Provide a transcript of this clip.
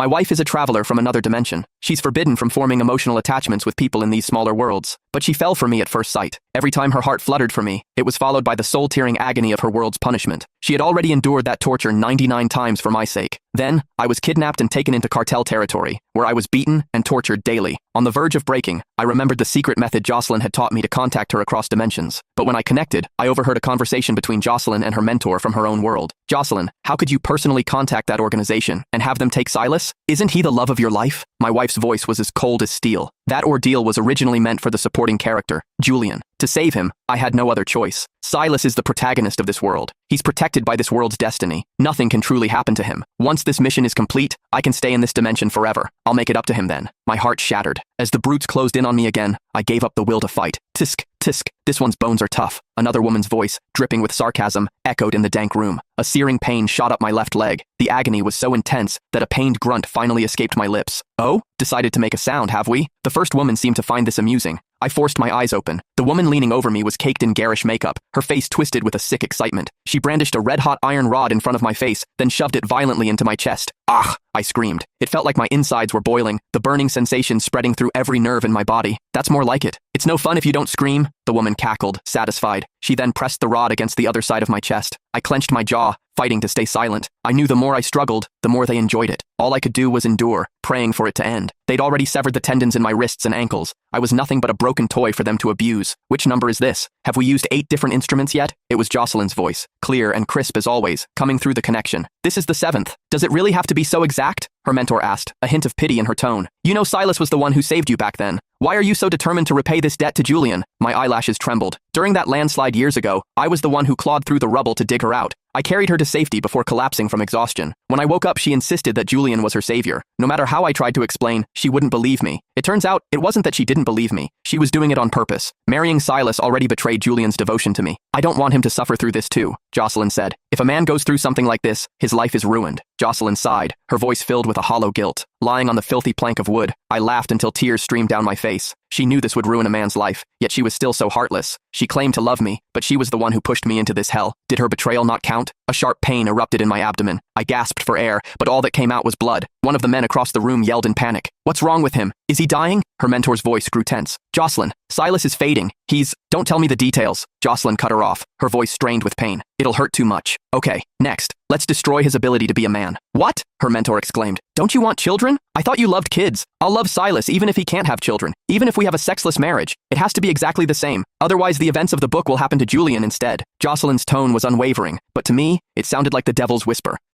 My wife is a traveler from another dimension. She's forbidden from forming emotional attachments with people in these smaller worlds. But she fell for me at first sight. Every time her heart fluttered for me, it was followed by the soul-tearing agony of her world's punishment. She had already endured that torture 99 times for my sake. Then, I was kidnapped and taken into cartel territory, where I was beaten and tortured daily. On the verge of breaking, I remembered the secret method Jocelyn had taught me to contact her across dimensions. But when I connected, I overheard a conversation between Jocelyn and her mentor from her own world. Jocelyn, how could you personally contact that organization and have them take Silas? Isn't he the love of your life? My wife's voice was as cold as steel. That ordeal was originally meant for the supporting character, Julian. To save him, I had no other choice. Silas is the protagonist of this world. He's protected by this world's destiny. Nothing can truly happen to him. Once this mission is complete, I can stay in this dimension forever. I'll make it up to him then. My heart shattered. As the brutes closed in on me again, I gave up the will to fight. Tisk, tisk, this one's bones are tough. Another woman's voice, dripping with sarcasm, echoed in the dank room. A searing pain shot up my left leg. The agony was so intense that a pained grunt finally escaped my lips. Oh? Decided to make a sound, have we? The first woman seemed to find this amusing. I forced my eyes open. The woman leaning over me was caked in garish makeup, her face twisted with a sick excitement. She brandished a red-hot iron rod in front of my face, then shoved it violently into my chest. Ah! I screamed. It felt like my insides were boiling, the burning sensation spreading through every nerve in my body. That's more like it. It's no fun if you don't scream, the woman cackled, satisfied. She then pressed the rod against the other side of my chest. I clenched my jaw, fighting to stay silent. I knew the more I struggled, the more they enjoyed it. All I could do was endure, praying for it to end. They'd already severed the tendons in my wrists and ankles. I was nothing but a broken toy for them to abuse. Which number is this? Have we used 8 different instruments yet? It was Jocelyn's voice, clear and crisp as always, coming through the connection. This is the 7th. Does it really have to be so exact? Her mentor asked, a hint of pity in her tone. You know Silas was the one who saved you back then. Why are you so determined to repay this debt to Julian? My eyelashes trembled. During that landslide years ago, I was the one who clawed through the rubble to dig her out. I carried her to safety before collapsing from exhaustion. When I woke up, she insisted that Julian was her savior. No matter how I tried to explain, she wouldn't believe me. It turns out, it wasn't that she didn't believe me. She was doing it on purpose. Marrying Silas already betrayed Julian's devotion to me. I don't want him to suffer through this too, Jocelyn said. If a man goes through something like this, his life is ruined. Jocelyn sighed, her voice filled with a hollow guilt. Lying on the filthy plank of wood, I laughed until tears streamed down my face. She knew this would ruin a man's life, yet she was still so heartless. She claimed to love me, but she was the one who pushed me into this hell. Did her betrayal not count? A sharp pain erupted in my abdomen. I gasped for air, but all that came out was blood. One of the men across the room yelled in panic. What's wrong with him? Is he dying? Her mentor's voice grew tense. Jocelyn, Silas is fading. Don't tell me the details. Jocelyn cut her off, her voice strained with pain. It'll hurt too much. Okay, next. Let's destroy his ability to be a man. What? Her mentor exclaimed. Don't you want children? I thought you loved kids. I'll love Silas even if he can't have children. Even if we have a sexless marriage. It has to be exactly the same. Otherwise the events of the book will happen to Julian instead. Jocelyn's tone was unwavering, but to me, it sounded like the devil's whisper.